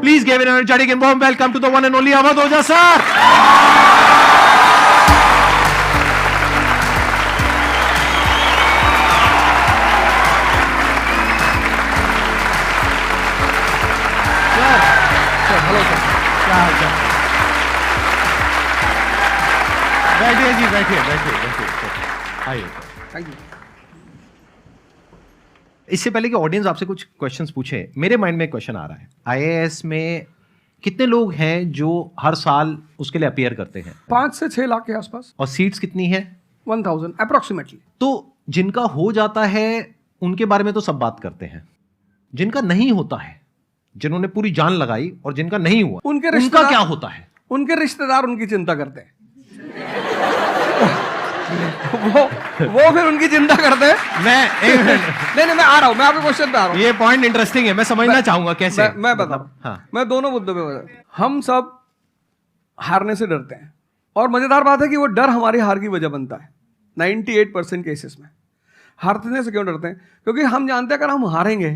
Please give an energetic and warm welcome to the one and only Awadh Ojha sir. बैठिए जी, बैठिए। आइए। Thank you. इससे पहले कि ऑडियंस आपसे कुछ क्वेश्चंस पूछे, मेरे माइंड में एक क्वेश्चन आ रहा है। आईएएस में कितने लोग हैं जो हर साल उसके लिए अपीयर करते हैं? 5 से 6 लाख के आसपास। और सीट्स कितनी है? 1000 अप्रोक्सीमेटली। तो जिनका हो जाता है उनके बारे में तो सब बात करते हैं, जिनका नहीं होता है, जिन्होंने पूरी जान लगाई और जिनका नहीं हुआ, उनका क्या होता है? उनके रिश्तेदार उनकी चिंता करते हैं। वो फिर उनकी चिंता करते हैं। नहीं, मैं आ रहा हूं, मैं आपके क्वेश्चन पे आ रहा हूं। ये पॉइंट इंटरेस्टिंग है, मैं समझना चाहूंगा कैसे। मैं बताऊं। हाँ। मैं दोनों मुद्दों पे बता। हम सब हारने से डरते हैं, और मजेदार बात है कि वो डर हमारी हार की वजह बनता है। 98% केसेस में हारने से क्यों डरते हैं? क्योंकि हम जानते हैं अगर हम हारेंगे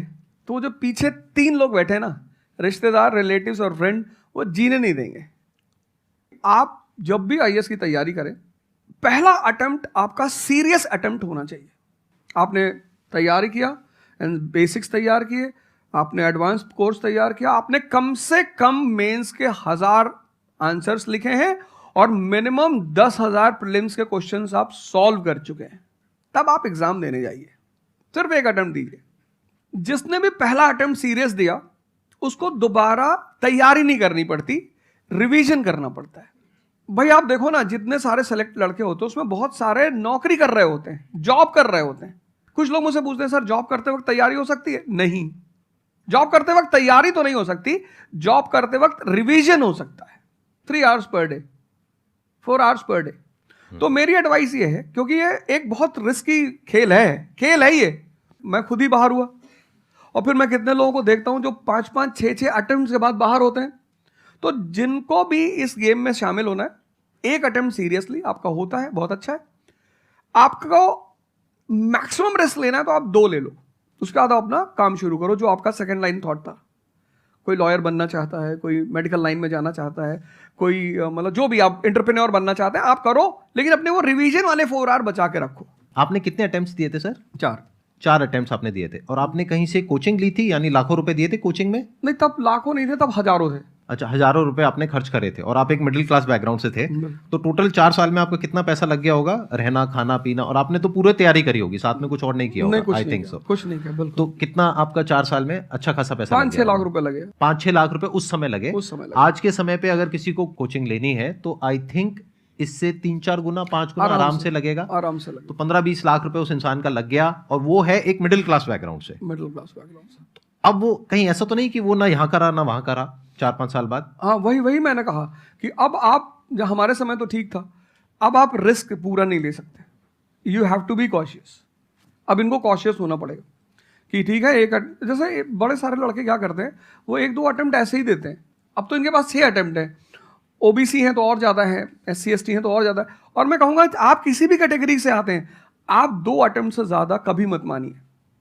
तो वो जो पीछे 3 लोग बैठे हैं ना, रिश्तेदार, रिलेटिव्स और फ्रेंड, वो जीने नहीं देंगे। आप जब भी आईएएस की तैयारी करें, पहला अटेम्प्ट आपका सीरियस अटेम्प्ट होना चाहिए। आपने तैयारी किया, बेसिक्स तैयार किए, आपने एडवांस कोर्स तैयार किया, आपने कम से कम मेंस के 1000 आंसर्स लिखे हैं और मिनिमम 10,000 प्रीलिम्स के क्वेश्चंस आप सॉल्व कर चुके हैं, तब आप एग्जाम देने जाइए। सिर्फ एक अटेम्प्ट दीजिए। जिसने भी पहला अटेम्प्ट सीरियस दिया उसको दोबारा तैयारी नहीं करनी पड़ती, रिवीजन करना पड़ता है। भाई आप देखो ना, जितने सारे सेलेक्ट लड़के होते हैं उसमें बहुत सारे नौकरी कर रहे होते हैं, जॉब कर रहे होते हैं। कुछ लोग मुझसे पूछते हैं सर जॉब करते वक्त तैयारी हो सकती है? नहीं, जॉब करते वक्त तैयारी तो नहीं हो सकती, जॉब करते वक्त रिवीजन हो सकता है। 3 hours per day, 4 hours per day. तो मेरी एडवाइस ये है, क्योंकि ये एक बहुत रिस्की खेल है ये। मैं खुद ही बाहर हुआ और फिर मैं कितने लोगों को देखता हूं जो 5-5, 6-6 अटेम्प्ट के बाद बाहर होते हैं। तो जिनको भी इस गेम में शामिल होना है, एक अटेम्प्ट सीरियसली आपका होता है, बहुत अच्छा है। आपको मैक्सिमम रिस्क लेना है तो आप 2 ले लो, उसके बाद आप अपना काम शुरू करो जो आपका सेकंड लाइन थॉट था। कोई लॉयर बनना चाहता है, कोई मेडिकल लाइन में जाना चाहता है, कोई मतलब जो भी आप एंटरप्रेन्योर बनना चाहते हैं आप करो, लेकिन अपने वो रिवीजन वाले 4 आवर बचा के रखो। आपने कितने अटेम्प्ट्स दिए थे सर? 4 अटेम्प्ट्स आपने दिए थे। और आपने कहीं से कोचिंग ली थी, यानी लाखों रुपए दिए थे कोचिंग में? नहीं, तब लाखों नहीं थे, तब हजारों थे। अच्छा, हजारों रुपए आपने खर्च करे थे और आप एक मिडिल क्लास बैकग्राउंड से थे। तो टोटल 4 साल में आपका कितना पैसा लग गया होगा? रहना, खाना, पीना, और आपने तो पूरी तैयारी करी होगी, साथ में कुछ और नहीं किया होगा? I think so. कुछ नहीं किया, बिल्कुल। तो कितना आपका 4 साल में अच्छा खासा पैसा? 5-6 लाख रुपए लगे। 5-6 लाख रुपए उस समय लगे। आज के समय पे अगर किसी को कोचिंग लेनी है तो आई थिंक इससे 3-4 गुना, 5 गुना आराम से लगेगा। तो 15-20 लाख रुपए उस इंसान का लग गया, और वो है एक मिडिल क्लास बैकग्राउंड से। अब वो कहीं ऐसा तो नहीं कि वो ना यहाँ करा ना वहां करा 4-5 साल बाद? हाँ, वही मैंने कहा कि अब आप, जब हमारे समय तो ठीक था, अब आप रिस्क पूरा नहीं ले सकते। You have to be cautious. अब इनको कॉशियस होना पड़ेगा कि ठीक है, जैसे बड़े सारे लड़के क्या करते हैं, वो 1-2 अटेम्प्ट ऐसे ही देते हैं। अब तो इनके पास 6 अटेम्प्ट हैं। ओबीसी हैं तो और ज़्यादा है, SC ST हैं तो और ज़्यादा है। और मैं कहूँगा आप किसी भी कैटेगरी से आते हैं, आप 2 अटेम्प्ट से ज़्यादा कभी मत मानिए।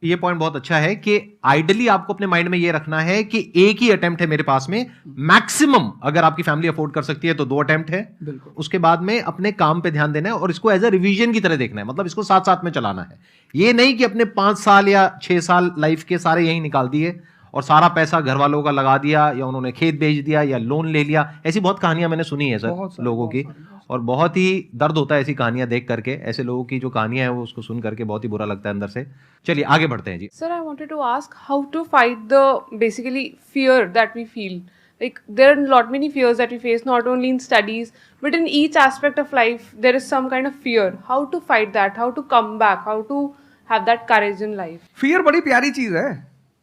ये पॉइंट बहुत अच्छा है कि आइडियली आपको अपने माइंड में ये रखना है कि एक ही अटेम्प्ट है मेरे पास में, मैक्सिमम अगर आपकी फैमिली अफोर्ड कर सकती है तो 2 अटेम्प्ट है। उसके बाद में अपने काम पे ध्यान देना है और इसको एज अ रिवीजन की तरह देखना है, मतलब इसको साथ साथ में चलाना है। ये नहीं कि अपने 5 साल या 6 साल लाइफ के सारे यही निकाल दिए और सारा पैसा घर वालों का लगा दिया, या उन्होंने खेत बेच दिया या लोन ले लिया। ऐसी बहुत कहानियां मैंने सुनी है सर लोगों की, और बहुत ही दर्द होता है ऐसी कहानियां देख करके। ऐसे लोगों की जो कहानियां हैं वो उसको सुन करके बहुत ही बुरा लगता है अंदर से। चलिए आगे बढ़ते हैं जी। Sir, I wanted to ask how to fight the basically fear that we feel. Like there are lot many fears that we face, not only in studies but in each aspect of life. There is some kind of fear. How to fight that? How to come back? How to have that courage in life? Fear बड़ी प्यारी चीज है।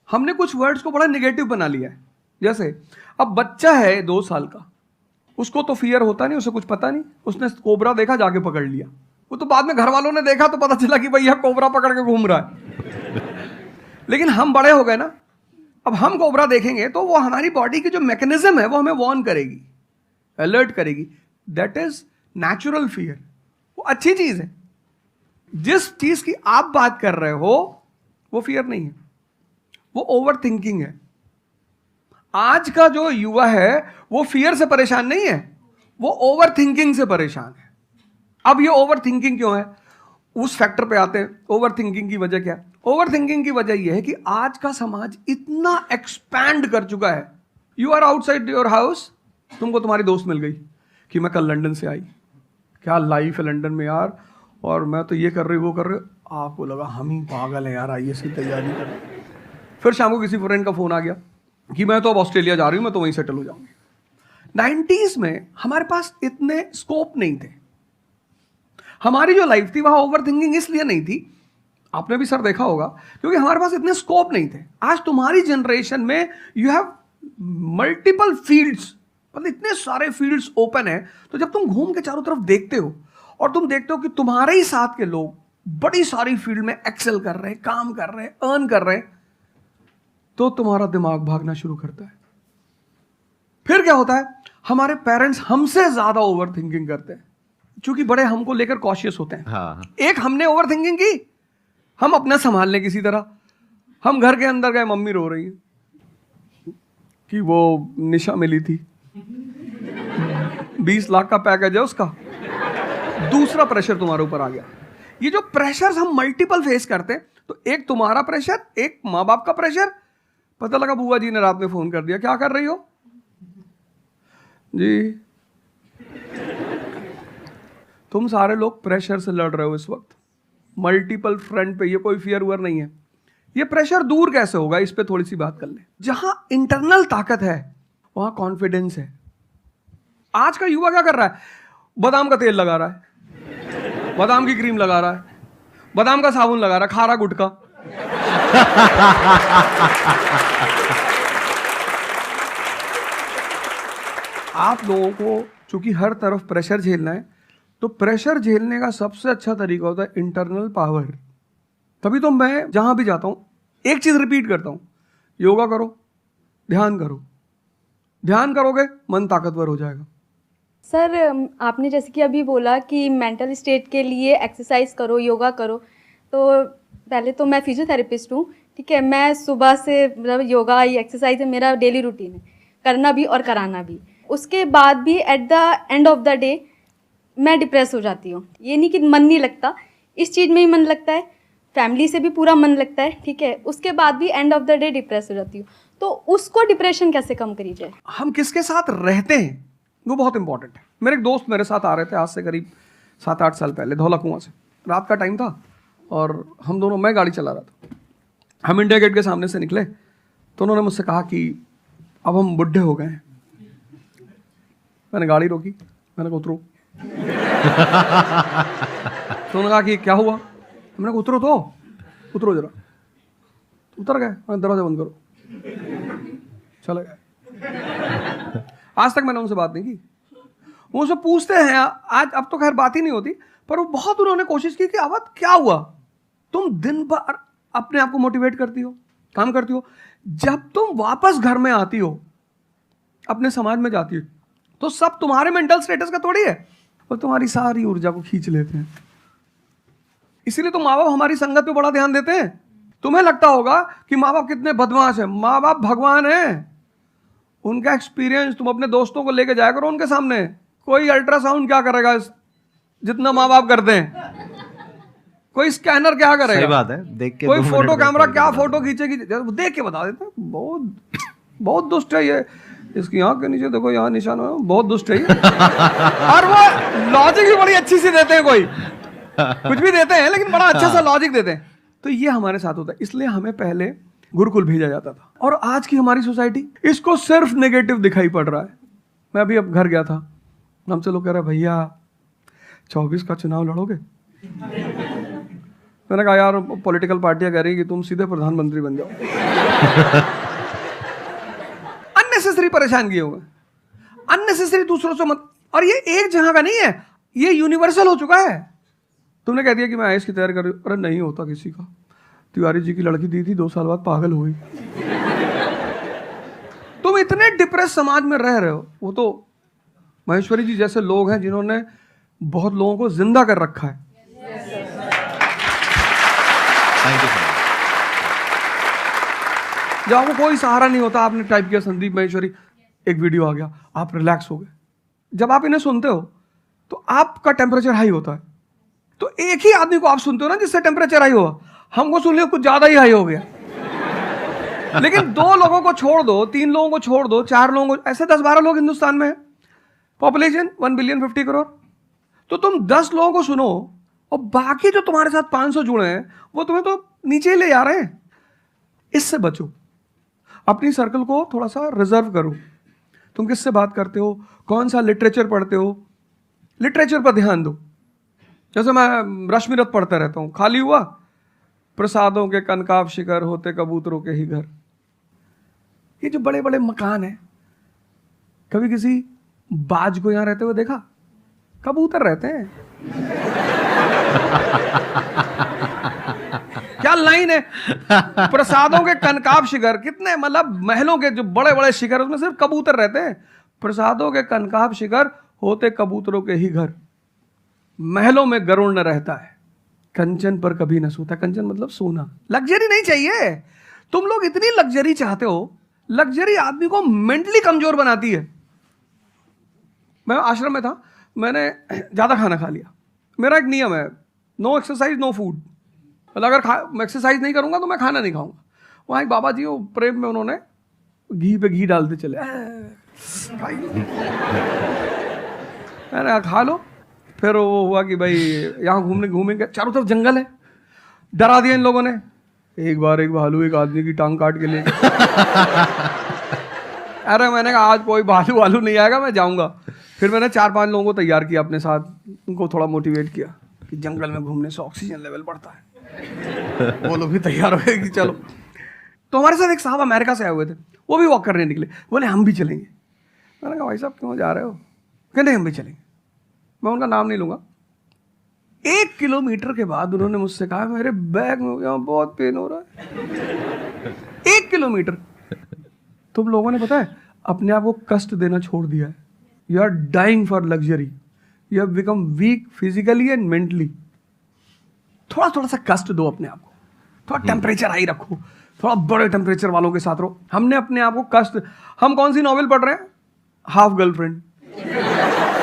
हमने कुछ words को बड़ा negative बना लिया है। जैसे अब बच्चा है 2 साल का, उसको तो फियर होता नहीं, उसे कुछ पता नहीं, उसने कोबरा देखा जाके पकड़ लिया। वो तो बाद में घर वालों ने देखा तो पता चला कि भैया कोबरा पकड़ के घूम रहा है। लेकिन हम बड़े हो गए ना, अब हम कोबरा देखेंगे तो वो हमारी बॉडी की जो मैकेनिज्म है वो हमें वार्न करेगी, अलर्ट करेगी। That is natural fear. वो अच्छी चीज है। जिस चीज की आप बात कर रहे हो वो फियर नहीं है, वो ओवर थिंकिंग है। आज का जो युवा है वो फियर से परेशान नहीं है, वो ओवर थिंकिंग से परेशान है। अब ये ओवर थिंकिंग क्यों है, उस फैक्टर पे आते हैं। ओवर थिंकिंग की वजह क्या है? ओवर थिंकिंग की वजह यह है कि आज का समाज इतना एक्सपैंड कर चुका है। You are outside your house, तुमको तुम्हारी दोस्त मिल गई कि मैं कल लंदन से आई, क्या लाइफ है लंदन में यार, और मैं तो ये कर रही वो कर रही। आपको लगा हम ही पागल हैं यार, आईएएस की तैयारी कर रहे। फिर शाम को किसी फ्रेंड का फोन आ गया कि मैं तो अब ऑस्ट्रेलिया जा रही हूँ, मैं तो वहीं सेटल हो जाऊंगी। 90s में हमारे पास इतने स्कोप नहीं थे। हमारी जो लाइफ थी वहां ओवर थिंकिंग इसलिए नहीं थी, आपने भी सर देखा होगा, क्योंकि हमारे पास इतने स्कोप नहीं थे। आज तुम्हारी जनरेशन में यू हैव मल्टीपल फील्ड्स, मतलब इतने सारे फील्ड्स ओपन है। तो जब तुम घूम के चारों तरफ देखते हो और तुम देखते हो कि तुम्हारे ही साथ के लोग बड़ी सारी फील्ड में एक्सेल कर रहे हैं, काम कर रहे हैं, अर्न कर रहे हैं, तो तुम्हारा दिमाग भागना शुरू करता है। फिर क्या होता है, हमारे पेरेंट्स हमसे ज्यादा ओवर थिंकिंग करते हैं, क्योंकि बड़े हमको लेकर कॉशियस होते हैं। हाँ। एक हमने ओवर थिंकिंग की, हम अपना संभाल लें किसी तरह। हम घर के अंदर गए, मम्मी रो रही है कि वो निशा मिली थी, 20 लाख का पैकेज है उसका। दूसरा प्रेशर तुम्हारे ऊपर आ गया। ये जो प्रेशर्स हम मल्टीपल फेस करते हैं, तो एक तुम्हारा प्रेशर, एक माँ बाप का प्रेशर। पता लगा बुआ जी ने रात में फोन कर दिया, क्या कर रही हो जी? तुम सारे लोग प्रेशर से लड़ रहे हो इस वक्त, मल्टीपल फ्रंट पे। ये कोई फियर वुअर नहीं है। ये प्रेशर दूर कैसे होगा, इस पे थोड़ी सी बात कर ले। जहां इंटरनल ताकत है वहां कॉन्फिडेंस है। आज का युवा क्या कर रहा है? बादाम का तेल लगा रहा है, बादाम की क्रीम लगा रहा है, बादाम का साबुन लगा रहा है, खा रहा गुटखा। आप लोगों को चूंकि हर तरफ प्रेशर झेलना है, तो प्रेशर झेलने का सबसे अच्छा तरीका होता है इंटरनल पावर। तभी तो मैं जहां भी जाता हूं एक चीज रिपीट करता हूं, योगा करो, ध्यान करो। ध्यान करोगे मन ताकतवर हो जाएगा। सर, आपने जैसे कि अभी बोला कि मेंटल स्टेट के लिए एक्सरसाइज करो, योगा करो। तो पहले तो मैं फिजियोथेरेपिस्ट हूँ, ठीक है। मैं सुबह से मतलब योगा एक्सरसाइज है मेरा डेली रूटीन है, करना भी और कराना भी। उसके बाद भी at the end of the day मैं डिप्रेस हो जाती हूँ। ये नहीं कि मन नहीं लगता, इस चीज़ में ही मन लगता है, फैमिली से भी पूरा मन लगता है, ठीक है। उसके बाद भी end of the day depress हो जाती हूँ। तो उसको डिप्रेशन कैसे कम करी जाए? हम किसके साथ रहते हैं वो बहुत इंपॉर्टेंट है। मेरे एक दोस्त मेरे साथ आ रहे थे आज से करीब 7-8 साल पहले, धौला कुआं से। रात का टाइम था और हम दोनों, मैं गाड़ी चला रहा था, हम इंडिया गेट के सामने से निकले तो उन्होंने मुझसे कहा कि अब हम बुढ़े हो गए हैं। मैंने गाड़ी रोकी, मैंने कहा उतरो। तो उन्होंने कहा कि क्या हुआ? मैंने कहा उतरो, तो उतरो जरा। उतर गए, मैंने दरवाजा बंद करो, चले गए। आज तक मैंने उनसे बात नहीं की। वो मुझसे पूछते हैं आज, अब तो खैर बात ही नहीं होती, पर वो बहुत उन्होंने कोशिश की कि अवध क्या हुआ? तुम दिन भर अपने आप को मोटिवेट करती हो, काम करती हो, जब तुम वापस घर में आती हो, अपने समाज में जाती हो, तो सब तुम्हारे मेंटल स्टेटस का थोड़ी है, वो तुम्हारी सारी ऊर्जा को खींच लेते हैं। इसीलिए तो माँ बाप हमारी संगत पे बड़ा ध्यान देते हैं। तुम्हें लगता होगा कि माँ बाप कितने बदमाश हैं, माँ बाप भगवान हैं। उनका एक्सपीरियंस तुम अपने दोस्तों को लेके जाया करो उनके सामने। कोई अल्ट्रासाउंड क्या करेगा जितना माँ बाप करते हैं, कोई स्कैनर क्या करेगा, सही बात है, देख के कोई 2 मिनट फोटो में कैमरा क्या बता फोटो खींचेगी, देख के बता देते हैं। बहुत दुष्ट है ये, इसकी आंख के नीचे देखो यहाँ निशान है, बहुत दुष्ट है ये। और वो लॉजिक भी बड़ी अच्छी सी देते हैं, कोई कुछ भी देते हैं लेकिन बड़ा अच्छा सा लॉजिक देते हैं। तो ये हमारे साथ होता है। इसलिए हमें पहले गुरुकुल भेजा जाता था, और आज की हमारी सोसाइटी इसको सिर्फ नेगेटिव दिखाई पड़ रहा है। मैं अभी अब घर गया था, हमसे लोग कह रहे भैया 24 का चुनाव लड़ोगे? मैंने कहा यार पॉलिटिकल पार्टियां कह रही कि तुम सीधे प्रधानमंत्री बन जाओ। अननेसेसरी परेशान किए हुए, अननेसेसरी दूसरों से मत। और ये एक जगह का नहीं है, ये यूनिवर्सल हो चुका है। तुमने कह दिया कि मैं आईएएस की तैयारी कर रही हूँ, अरे नहीं होता किसी का। तिवारी जी की लड़की दी थी, 2 साल बाद पागल हो गई। तुम इतने डिप्रेस समाज में रह रहे हो। वो तो महेश्वरी जी जैसे लोग हैं जिन्होंने बहुत लोगों को जिंदा कर रखा है। Thank you. जब आपको कोई सहारा नहीं होता, आपने टाइप किया संदीप महेश्वरी, एक वीडियो आ गया, आप रिलैक्स हो गए। जब आप इन्हें सुनते हो तो आपका टेम्परेचर हाई होता है। तो एक ही आदमी को आप सुनते हो ना जिससे टेम्परेचर हाई हुआ, हमको सुन लिया कुछ ज्यादा ही हाई हो गया। लेकिन 2 लोगों को छोड़ दो, 3 लोगों को छोड़ दो, 4 लोगों को, ऐसे 10-12 लोग हिंदुस्तान में है, पॉपुलेशन 1 बिलियन 50 करोड़। तो तुम 10 लोगों को सुनो और बाकी जो तुम्हारे साथ 500 जुड़े हैं वो तुम्हें तो नीचे ही ले जा रहे हैं। इससे बचो, अपनी सर्कल को थोड़ा सा रिजर्व करो। तुम किससे बात करते हो, कौन सा लिटरेचर पढ़ते हो, लिटरेचर पर ध्यान दो। जैसे मैं रश्मिरथ पढ़ता रहता हूँ, खाली हुआ, प्रसादों के कनकाब शिखर होते कबूतरों के ही घर। ये जो बड़े बड़े मकान हैं, कभी किसी बाज को यहां रहते हुए देखा? कबूतर रहते हैं। क्या लाइन है, प्रसादों के कनकाब शिखर, कितने मतलब महलों के जो बड़े बड़े शिखर, उसमें सिर्फ कबूतर रहते हैं। प्रसादों के कनकाब शिखर होते कबूतरों के ही घर, महलों में गरुड़ न रहता है, कंचन पर कभी न सोता। कंचन मतलब सोना। लग्जरी नहीं चाहिए। तुम लोग इतनी लग्जरी चाहते हो, लग्जरी आदमी को मेंटली कमजोर बनाती है। मैं आश्रम में था, मैंने ज्यादा खाना खा लिया। मेरा एक नियम है, नो एक्सरसाइज नो फूड। मतलब अगर एक्सरसाइज नहीं करूंगा तो मैं खाना नहीं खाऊंगा। वहाँ एक बाबा जी, वो प्रेम में उन्होंने घी पे घी डालते चले, मैंने खा लो। फिर वो हुआ कि भाई यहाँ घूमेंगे, चारों तरफ जंगल है, डरा दिया इन लोगों ने। एक बार एक भालू एक आदमी की टांग काट के ले अरे मैंने कहा आज कोई भालू वालू नहीं आएगा, मैं जाऊंगा। फिर मैंने 4-5 लोगों को तैयार किया अपने साथ, उनको थोड़ा मोटिवेट किया कि जंगल में घूमने से ऑक्सीजन लेवल बढ़ता है। वो लोग भी तैयार हो गए कि चलो। तो हमारे साथ एक साहब अमेरिका से आए हुए थे, वो भी वॉक करने निकले, बोले हम भी चलेंगे। मैंने कहा भाई साहब क्यों जा रहे हो? कहते हम भी चलेंगे। मैं उनका नाम नहीं लूंगा। 1 किलोमीटर के बाद उन्होंने मुझसे कहा मेरे बैग में यहाँ बहुत पेन हो रहा है। 1 किलोमीटर। तुम लोगों ने पता है अपने आप को कष्ट देना छोड़ दिया है। You are dying for luxury, you have become weak physically and mentally. थोड़ा थोड़ा सा कष्ट दो अपने आप को, थोड़ा टेम्परेचर हाई रखो, थोड़ा बड़े टेम्परेचर वालों के साथ रहो। हमने अपने आप को कष्ट, हम कौन सी नॉवेल पढ़ रहे हैं? Half girlfriend.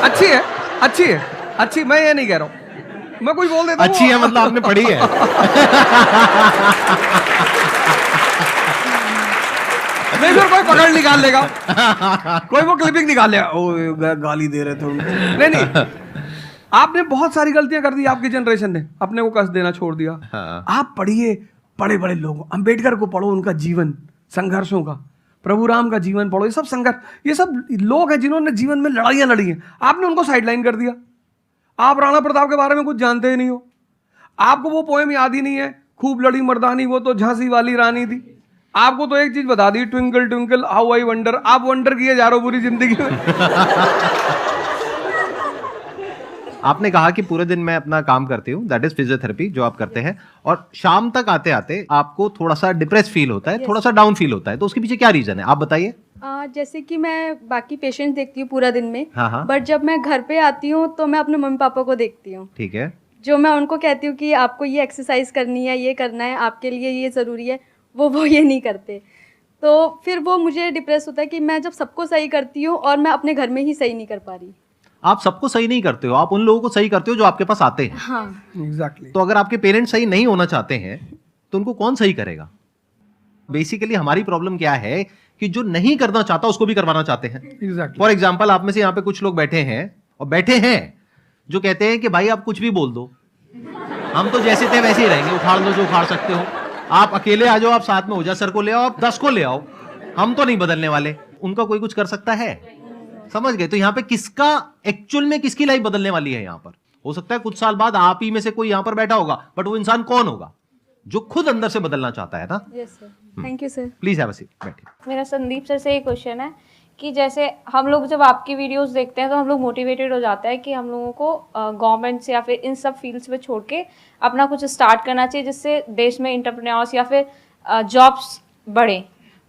अच्छी है, अच्छी है, अच्छी, मैं ये नहीं कह रहा हूं, मैं कुछ बोल देता हूं। अच्छी है मतलब आपने पढ़ी है। नहीं फिर कोई पकड़ निकाल लेगा, कोई वो क्लिपिंग निकाल लेगा, ओ गाली दे रहे थे। नहीं, आपने बहुत सारी गलतियां कर दी, आपकी जनरेशन ने अपने को कष्ट देना छोड़ दिया। हाँ। आप पढ़िए बड़े बड़े लोगों, अंबेडकर को पढ़ो, उनका जीवन संघर्षों का, प्रभु राम का जीवन पढ़ो। ये सब संघर्ष, ये सब लोग हैं जिन्होंने जीवन में लड़ाइयां लड़ी हैं। आपने उनको साइडलाइन कर दिया। आप राणा प्रताप के बारे में कुछ जानते ही नहीं हो, आपको वो पोएम याद ही नहीं है, खूब लड़ी मर्दानी वो तो झांसी वाली रानी थी। आपको तो एक चीज बता दी, twinkle twinkle how I wonder. आप वंडर किए जा रहे हो पूरी जिंदगी में। आपने कहा कि पूरे दिन मैं अपना काम करती हूँ, दैट इज फिजियोथेरेपी जो आप करते हैं, और शाम तक आते आते आपको थोड़ा सा डिप्रेस फील होता है, थोड़ा सा डाउन फील होता है, तो उसके पीछे क्या रीजन है आप बताइए। जैसे कि मैं बाकी पेशेंट्स देखती हूँ पूरा दिन में, हाँ। बट जब मैं घर पे आती हूँ तो मैं अपने मम्मी पापा को देखती हूँ। ठीक है। जो मैं उनको कहती हूँ कि आपको ये एक्सरसाइज करनी है, ये करना है, आपके लिए ये ज़रूरी है, वो ये नहीं करते। तो फिर वो मुझे डिप्रेस होता है कि मैं जब सबको सही करती हूँ और मैं अपने घर में ही सही नहीं कर पा रही। आप सबको सही नहीं करते हो, आप उन लोगों को सही करते हो जो आपके पास आते हैं। हाँ एग्जैक्टली। तो अगर आपके पेरेंट्स सही नहीं होना चाहते हैं तो उनको कौन सही करेगा? बेसिकली हमारी प्रॉब्लम क्या है कि जो नहीं करना चाहता उसको भी करवाना चाहते हैं। एग्जैक्टली। फॉर एग्जाम्पल, आप में से यहाँ पे कुछ लोग बैठे हैं और बैठे हैं जो कहते हैं कि भाई आप कुछ भी बोल दो, हम तो जैसे थे वैसे ही रहेंगे, उखाड़ लो जो उखाड़ सकते हो, आप अकेले आ जाओ, आप साथ में ओझा सर को ले आओ, आप 10 को ले आओ, हम तो नहीं बदलने वाले। उनका कोई कुछ कर सकता है? समझ गए? तो यहाँ पे किसका एक्चुअल में किसकी लाइफ बदलने वाली है? यहाँ पर हो सकता है कुछ साल बाद आप ही में से कोई यहाँ पर बैठा होगा, बट वो इंसान कौन होगा? जो खुद अंदर से बदलना चाहता है ना। Yes sir, thank you sir. Please have a seat, बैठिए। मेरा संदीप सर से ये क्वेश्चन है कि जैसे हम लोग जब आपकी वीडियोस देखते हैं तो हम लोग मोटिवेटेड हो जाता है कि हम लोगों को गवर्नमेंट से या फिर इन सब फील्ड्स में छोड़ के अपना कुछ स्टार्ट करना चाहिए जिससे देश में एंटरप्रेन्योर्स या फिर जॉब्स बढ़े।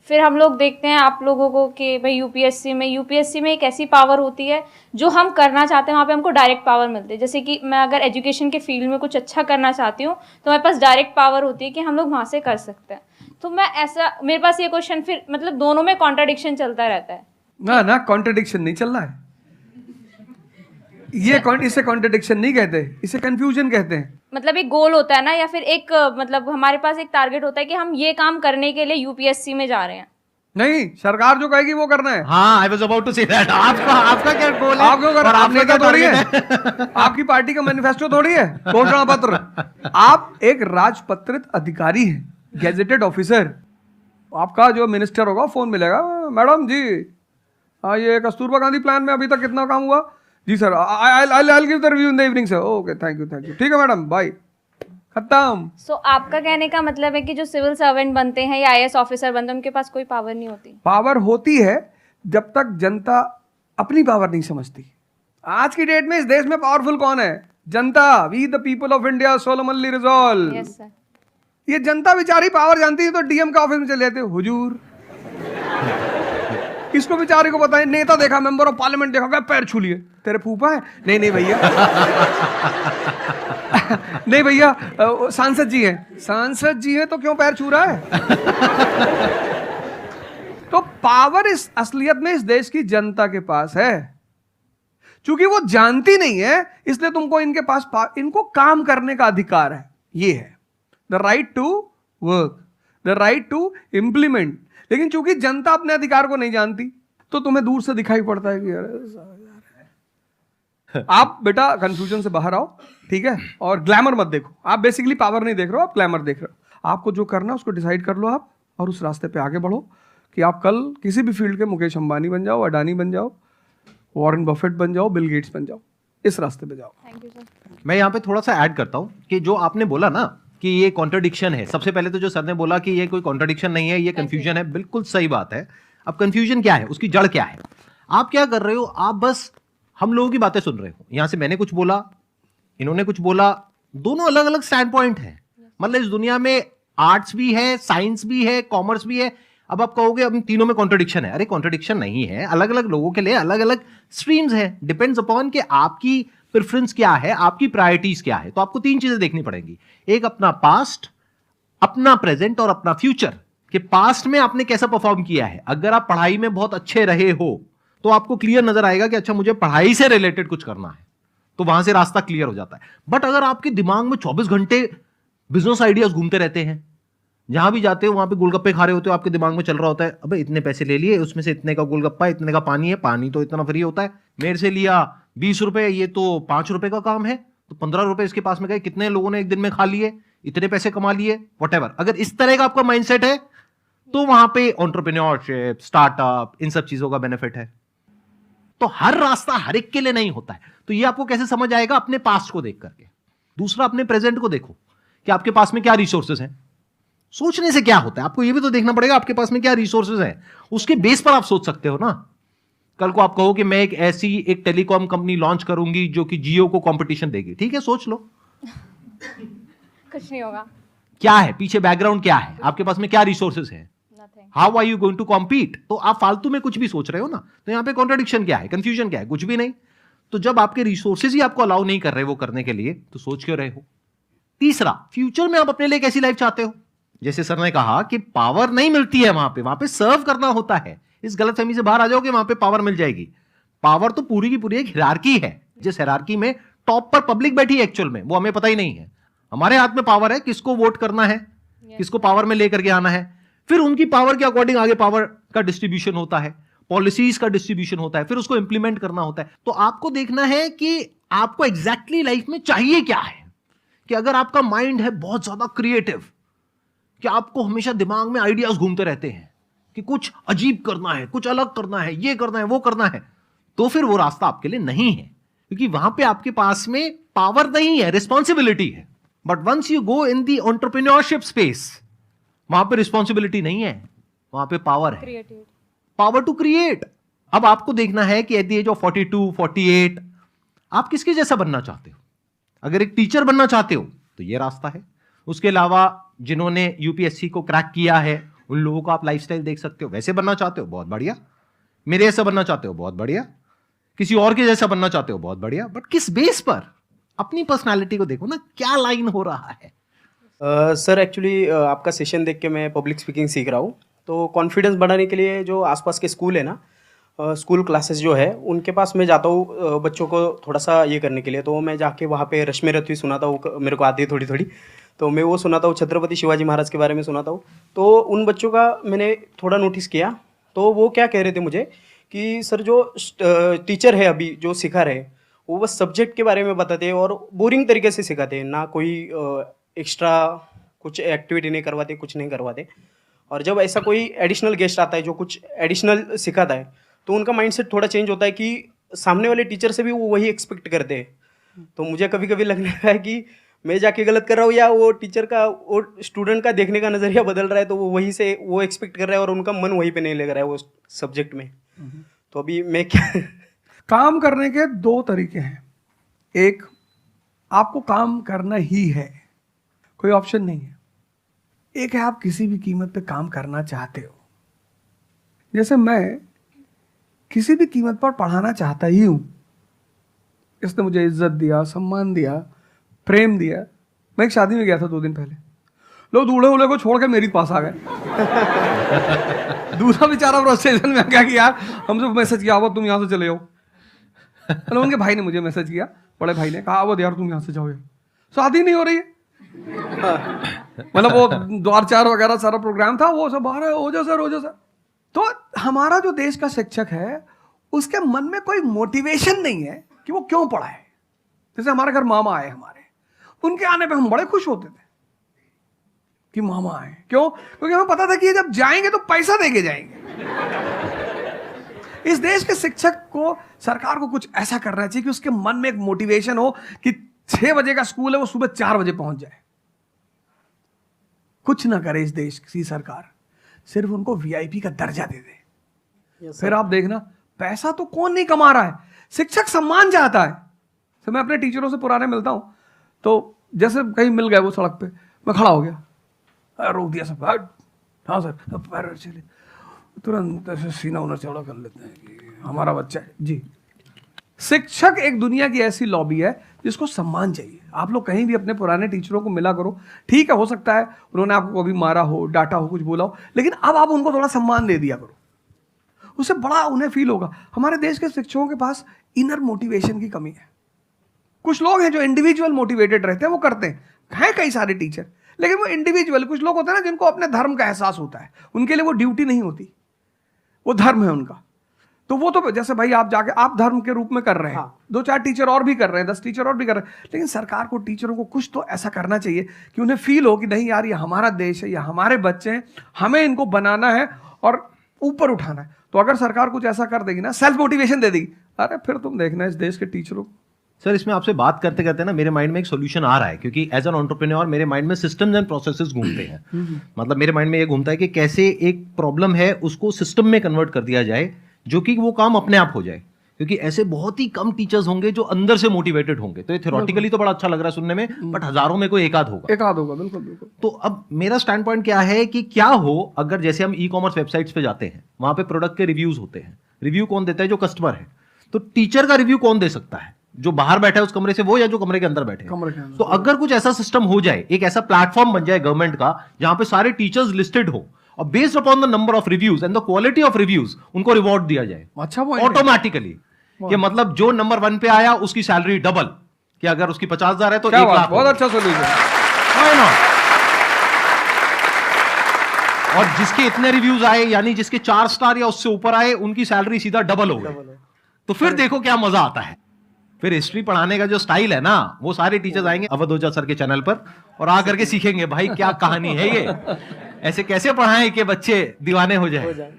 फिर हम लोग देखते हैं आप लोगों को कि भाई यूपीएससी में एक ऐसी पावर होती है जो हम करना चाहते हैं वहाँ पे हमको डायरेक्ट पावर मिलती है। जैसे कि मैं अगर एजुकेशन के फील्ड में कुछ अच्छा करना चाहती हूँ तो मेरे पास डायरेक्ट पावर होती है कि हम लोग वहाँ से कर सकते हैं। तो मैं ऐसा, मेरे पास ये क्वेश्चन फिर मतलब दोनों में कॉन्ट्रडिक्शन चलता रहता है। ना कॉन्ट्रडिक्शन नहीं चल रहा है, इसे कॉन्ट्रडिक्शन नहीं कहते, इसे कंफ्यूजन कहते हैं। मतलब एक गोल होता है ना, या फिर एक मतलब हमारे पास एक टारगेट होता है कि हम ये काम करने के लिए यूपीएससी में जा रहे हैं। नहीं, सरकार जो कहेगी वो करना है। हाँ, I was about to say that. आपका क्या गोल है? आप क्यों कर, और आप आपका नेता क्या थोड़ी है, target आपकी पार्टी का मैनिफेस्टो थोड़ी है, घोषणा पत्र। आप एक राजपत्रित अधिकारी हैं, गेजेटेड ऑफिसर। आपका जो मिनिस्टर होगा फोन मिलेगा, मैडम जी हाँ ये कस्तूरबा गांधी प्लान में अभी तक कितना काम हुआ जी sir, I give the review in the evening sir. Okay thank you ठीक है मैडम, बाय, खत्म। सो आपका कहने का मतलब है कि जो सिविल सर्वेंट बनते हैं या आईएएस ऑफिसर बनते हैं उनके पास कोई पावर नहीं होती? पावर होती है जब तक जनता अपनी पावर नहीं समझती। आज की डेट में इस देश में पावरफुल कौन है? जनता। We the people of India solemnly resolve. Yes sir. ये जनता बेचारी पावर जानती है तो डीएम का ऑफिस में चले जाते हैं, हुजूर किसको बेचारे को बताएं, नेता देखा, मेंबर ऑफ पार्लियामेंट देखा, पैर छू लिए, तेरे फूफा है? नहीं भैया नहीं भैया सांसद जी हैं। सांसद जी हैं तो क्यों पैर छू रहा है? तो पावर इस असलियत में इस देश की जनता के पास है। चूंकि वो जानती नहीं है इसलिए तुमको इनके पास इनको काम करने का अधिकार है। ये है the right to work, the right to implement. लेकिन चूंकि जनता अपने अधिकार को नहीं जानती तो तुम्हें दूर से दिखाई पड़ता है कि अरे आप बेटा कंफ्यूजन से बाहर आओ, ठीक है? और ग्लैमर मत देखो। आप बेसिकली पावर नहीं देख रहे हो, आप ग्लैमर देख रहे हो। आपको जो करना है उसको डिसाइड कर लो आप, और उस रास्ते पे आगे बढ़ो कि आप कल किसी भी फील्ड के मुकेश अंबानी बन जाओ, अडानी बन जाओ, वॉरेन बफेट बन जाओ, बिल गेट्स बन जाओ। इस रास्ते पे जाओ। Thank you sir. मैं यहाँ पे थोड़ा सा ऐड करता हूँ कि जो आपने बोला ना कि ये कॉन्ट्रडिक्शन है, सबसे पहले तो जो सर ने बोला कि ये कोई कॉन्ट्रडिक्शन नहीं है, ये कंफ्यूजन है, बिल्कुल सही बात है। अब कंफ्यूजन क्या है, उसकी जड़ क्या है? आप क्या कर रहे हो, आप बस हम लोगों की बातें सुन रहे हो। यहां से मैंने कुछ बोला, इन्होंने कुछ बोला, दोनों अलग अलग स्टैंड पॉइंट है। मतलब इस दुनिया में आर्ट्स भी है, साइंस भी है, कॉमर्स भी है। अब आप कहोगे अब इन तीनों में कॉन्ट्रडिक्शन है। अरे कॉन्ट्रडिक्शन नहीं है, अलग अलग लोगों के लिए अलग अलग स्ट्रीम्स है। डिपेंड्स अपॉन कि आपकी प्रेफरेंस क्या है, आपकी प्रायोरिटीज क्या है। तो आपको तीन चीजें देखनी पड़ेंगी, एक अपना पास्ट, अपना प्रेजेंट और अपना फ्यूचर। कि पास्ट में आपने कैसा परफॉर्म किया है। अगर आप पढ़ाई में बहुत अच्छे रहे हो तो आपको क्लियर नजर आएगा कि अच्छा मुझे पढ़ाई से रिलेटेड कुछ करना है, तो वहां से रास्ता क्लियर हो जाता है। बट अगर आपके दिमाग में 24 घंटे बिजनेस आइडियाज घूमते रहते हैं, जहां भी जाते हो वहां पे गोलगप्पे खा रहे होते हो, आपके दिमाग में चल रहा होता है अबे इतने पैसे ले लिए, उसमें से इतने का गोलगप्पा, इतने का पानी है, पानी तो इतना फ्री होता है, मेरे से लिया 20 रुपए, ये तो 5 रुपए का काम है, तो 15 रुपए इसके पास में गए, कितने लोगों ने एक दिन में खा लिए, इतने पैसे कमा लिए, व्हाटएवर। अगर इस तरह का आपका माइंडसेट है तो वहां पे एंटरप्रेन्योरशिप, स्टार्टअप, इन सब चीजों का बेनिफिट है। तो हर रास्ता हर एक के लिए नहीं होता है। तो ये आपको कैसे समझ आएगा? अपने पास्ट को देख करके। दूसरा, अपने प्रेजेंट को देखो कि आपके पास में क्या रिसोर्सेज हैं। सोचने से क्या होता है, आपको ये भी तो देखना पड़ेगा आपके पास में क्या रिसोर्सेज हैं। उसके बेस पर आप सोच सकते हो ना। कल को आप कहो कि मैं एक ऐसी एक टेलीकॉम कंपनी लॉन्च करूंगी जो कि जियो को कंपटीशन देगी, ठीक है, सोच लो। कुछ नहीं होगा। क्या है पीछे, बैकग्राउंड क्या है, आपके पास में क्या रिसोर्सेज हैं, how are you going to compete. तो आप फालतू में कुछ भी सोच रहे हो ना। तो यहां पे कॉन्ट्रडिक्शन क्या है, कंफ्यूजन क्या है? कुछ भी नहीं। तो जब आपके रिसोर्सेज ही आपको अलाउ नहीं कर रहे वो करने के लिए, तो सोच क्यों रहे हो? तीसरा, फ्यूचर में आप अपने लिए कैसी लाइफ चाहते हो। जैसे सर ने कहा कि पावर नहीं मिलती है वहां पे सर्व करना होता है। इस गलतफहमी से बाहर आ जाओ कि वहां पे पावर मिल जाएगी। पावर तो पूरी की पूरी एक हिरार्की है, जिस हिरार्की में टॉप पर पब्लिक बैठी है एक्चुअल में, वो हमें पता ही नहीं है। हमारे हाथ में पावर है, किसको वोट करना है, किसको पावर में लेकर के आना है। फिर उनकी पावर के अकॉर्डिंग आगे पावर का डिस्ट्रीब्यूशन होता है, पॉलिसीज का डिस्ट्रीब्यूशन होता है, फिर उसको इंप्लीमेंट करना होता है। तो आपको देखना है कि आपको एग्जैक्टली लाइफ में चाहिए क्या है। कि अगर आपका माइंड है बहुत ज्यादा क्रिएटिव, कि आपको हमेशा दिमाग में आइडियाज घूमते रहते हैं कि कुछ अजीब करना है, कुछ अलग करना है, ये करना है, वो करना है, तो फिर वो रास्ता आपके लिए नहीं है। क्योंकि वहां पे आपके पास में पावर नहीं है, रिस्पॉन्सिबिलिटी है। But once you go in the entrepreneurship space, वहां पे रिस्पॉन्सिबिलिटी नहीं है, वहां पे पावर है, क्रिएटिव, पावर टू क्रिएट। अब आपको देखना है कि एट द एज ऑफ 42, 48 आप किसके जैसा बनना चाहते हो। अगर एक टीचर बनना चाहते हो तो ये रास्ता है। उसके अलावा जिन्होंने यूपीएससी को क्रैक किया है उन लोगों का आप लाइफस्टाइल देख सकते हो। वैसे बनना चाहते हो, बहुत बढ़िया। मेरे जैसा बनना चाहते हो, बहुत बढ़िया। किसी और के जैसा बनना चाहते हो, बहुत बढ़िया। बट किस बेस पर? अपनी पर्सनालिटी को देखो ना, क्या लाइन हो रहा है। सर एक्चुअली आपका सेशन देख के मैं पब्लिक स्पीकिंग सीख रहा हूँ। तो कॉन्फिडेंस बढ़ाने के लिए जो आसपास के स्कूल है ना, स्कूल क्लासेस जो है उनके पास मैं जाता हूँ बच्चों को थोड़ा सा ये करने के लिए। तो मैं जाके वहाँ पे रश्मि रथवी सुनाता हूँ, मेरे को आती है थोड़ी थोड़ी, तो मैं वो सुनाता हूँ। छत्रपति शिवाजी महाराज के बारे में सुनाता हूँ। तो उन बच्चों का मैंने थोड़ा नोटिस किया, तो वो क्या कह रहे थे मुझे कि सर जो टीचर है अभी जो सिखा रहे वो बस सब्जेक्ट के बारे में बताते हैं और बोरिंग तरीके से सिखाते हैं, ना कोई एक्स्ट्रा कुछ एक्टिविटी नहीं करवाते, कुछ नहीं करवाते। और जब ऐसा कोई एडिशनल गेस्ट आता है जो कुछ एडिशनल सिखाता है तो उनका माइंडसेट थोड़ा चेंज होता है कि सामने वाले टीचर से भी वो वही एक्सपेक्ट करते हैं। तो मुझे कभी कभी लगने लगा है कि मैं जाके गलत कर रहा हूँ या वो टीचर का, वो स्टूडेंट का देखने का नज़रिया बदल रहा है, तो वो वहीं से वो एक्सपेक्ट कर रहा है और उनका मन वहीं पे नहीं लग रहा है वो सब्जेक्ट में। तो अभी मैं क्या काम करने के दो तरीके हैं। एक, आपको काम करना ही है, कोई ऑप्शन नहीं है। एक है आप किसी भी कीमत पे काम करना चाहते हो। जैसे मैं किसी भी कीमत पर पढ़ाना चाहता ही हूं। इसने मुझे इज्जत दिया, सम्मान दिया, प्रेम दिया। मैं एक शादी में गया था 2 दिन पहले, लोग दूल्हे उल्हे को छोड़ के मेरे पास आ गए। दूसरा बेचारा फ्रस्ट्रेशन में आ गया कि यार हमसे मैसेज किया, वो तुम यहाँ से चले जाओ। मतलब उनके भाई ने मुझे मैसेज किया, बड़े भाई ने कहा वो यार तुम यहाँ से जाओ, शादी नहीं हो रही है। मतलब वो द्वार चार वगैरह सारा प्रोग्राम था, वो सब बाहर हो जाओ सर। तो हमारा जो देश का शिक्षक है उसके मन में कोई मोटिवेशन नहीं है कि वो क्यों पढ़ाए। जैसे हमारे घर मामा आए हमारे, उनके आने पे हम बड़े खुश होते थे कि मामा आए। क्यों? क्योंकि हमें पता था कि ये जब जाएंगे तो पैसा देके जाएंगे। इस देश के शिक्षक को, सरकार को कुछ ऐसा करना चाहिए कि उसके मन में एक मोटिवेशन हो कि 6 बजे का स्कूल है, वो सुबह 4 बजे पहुंच जाए। कुछ ना करे इस देश की सरकार, सिर्फ उनको वीआईपी का दर्जा दे दे। फिर आप देखना, पैसा तो कौन नहीं कमा रहा है, शिक्षक सम्मान चाहता है। तो मैं अपने टीचरों से पुराने मिलता हूं, तो जैसे कहीं मिल गए वो सड़क पे, मैं खड़ा हो गया, रोक दिया सब, हाँ सर, पैर चले, तुरंत ऐसे सीना उन्हें चौड़ा कर लेते हैं कि हमारा बच्चा है जी। शिक्षक एक दुनिया की ऐसी लॉबी है जिसको सम्मान चाहिए। आप लोग कहीं भी अपने पुराने टीचरों को मिला करो, ठीक है, हो सकता है उन्होंने आपको कभी मारा हो, डांटा हो, कुछ बोला हो, लेकिन अब आप उनको थोड़ा सम्मान दे दिया करो, उससे बड़ा उन्हें फील होगा। हमारे देश के शिक्षकों के पास इनर मोटिवेशन की कमी है। कुछ लोग हैं जो इंडिविजुअल मोटिवेटेड रहते हैं, वो करते हैं कई सारे टीचर, लेकिन वो इंडिविजुअल। कुछ लोग होते हैं ना जिनको अपने धर्म का एहसास होता है, उनके लिए वो ड्यूटी नहीं होती, वो धर्म है उनका। तो वो तो जैसे भाई आप जाके आप धर्म के रूप में कर रहे हैं, हाँ। 2-4 टीचर और भी कर रहे हैं, 10 टीचर और भी कर रहे हैं, लेकिन सरकार को, टीचरों को कुछ तो ऐसा करना चाहिए कि उन्हें फील हो कि नहीं यार ये हमारा देश है, ये हमारे बच्चे हैं, हमें इनको बनाना है और ऊपर उठाना है। तो अगर सरकार कुछ ऐसा कर देगी ना, सेल्फ मोटिवेशन दे देगी, अरे फिर तुम देखना इस देश के टीचरों को। सर इसमें आपसे बात करते करते ना मेरे माइंड में एक सॉल्यूशन आ रहा है, क्योंकि एज एन एंटरप्रेन्योर मेरे माइंड में सिस्टम्स एंड प्रोसेसेस घूमते हैं। मतलब मेरे माइंड में ये घूमता है कि कैसे एक प्रॉब्लम है उसको सिस्टम में कन्वर्ट कर दिया जाए, जो कि वो काम अपने आप हो जाए। क्योंकि ऐसे बहुत ही कम टीचर्स होंगे जो अंदर से मोटिवेटेड होंगे। तो ये थ्योरेटिकली तो बड़ा अच्छा लग रहा है सुनने में, बट हजारों में कोई एक आध होगा। बिल्कुल। तो अब मेरा स्टैंड पॉइंट क्या है कि क्या हो अगर जैसे हम ई-कॉमर्स वेबसाइट्स पे जाते हैं, वहां पे प्रोडक्ट के रिव्यूज होते हैं। रिव्यू कौन देता है? जो कस्टमर है। तो टीचर का रिव्यू कौन दे सकता है? जो बाहर बैठा है उस कमरे से वो, या जो कमरे के अंदर बैठे हैं। तो अगर कुछ ऐसा सिस्टम हो जाए, एक ऐसा प्लेटफॉर्म बन जाए गवर्नमेंट का जहां पे सारे टीचर्स लिस्टेड हो और based upon the number of reviews and the quality of reviews उनको रिवॉर्ड दिया जाए अच्छा ऑटोमेटिकली, कि मतलब जो नंबर 1 पे आया उसकी सैलरी डबल, कि अगर उसकी 50,000 है तो 1 लाख। बहुत अच्छा सोल्यूशन। और जिसके इतने रिव्यूज आए, यानी जिसके 4 स्टार या उससे ऊपर आए, उनकी सैलरी सीधा डबल हो गई। तो फिर देखो क्या मजा आता है। फिर हिस्ट्री पढ़ाने का जो स्टाइल है ना, वो सारे टीचर्स आएंगे अवध ओझा सर के चैनल पर और आकर के सीखेंगे भाई क्या कहानी है ये, ऐसे कैसे पढ़ाएं कि बच्चे दीवाने हो जाए।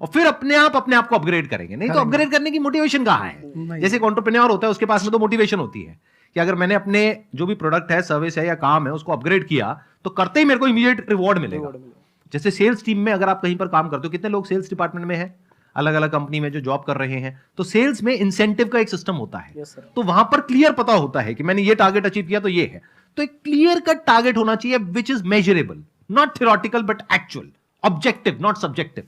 और फिर अपने आप को अपग्रेड करेंगे। नहीं तो अपग्रेड करने की मोटिवेशन कहाँ है? जैसे एक एंटरप्रेन्योर होता है, उसके पास में तो मोटिवेशन होती है कि अगर मैंने अपने जो भी प्रोडक्ट है, सर्विस है या काम है, उसको अपग्रेड किया तो करते ही मेरे को इमीडिएट रिवॉर्ड मिलेगा। जैसे सेल्स टीम में अगर आप कहीं पर काम करते हो, कितने लोग सेल्स डिपार्टमेंट में है, अलग अलग कंपनी में जो जॉब कर रहे हैं, तो सेल्स में इंसेंटिव का एक सिस्टम होता है। तो वहां पर क्लियर पता होता है कि मैंने ये टारगेट अचीव किया तो ये है। तो एक क्लियर कट टारगेट होना चाहिए which is measurable, not theoretical but actual, objective not subjective.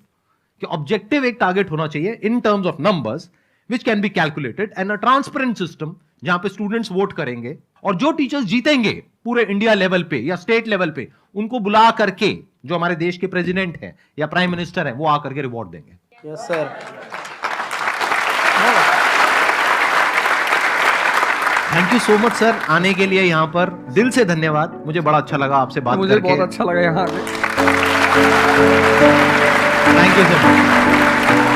कि ऑब्जेक्टिव एक टारगेट होना चाहिए in terms of numbers which can be calculated, and a transparent system जहां पे स्टूडेंट्स वोट करेंगे, और जो टीचर्स जीतेंगे पूरे इंडिया लेवल पे या स्टेट लेवल पे, उनको बुला करके जो हमारे देश के प्रेसिडेंट हैं या प्राइम मिनिस्टर हैं वो आकर के रिवॉर्ड देंगे। Yes sir. Thank you so much sir आने के लिए यहाँ पर, दिल से धन्यवाद। मुझे बड़ा अच्छा लगा आपसे बात मुझे करके। बहुत अच्छा लगा यहाँ आके। Thank you sir.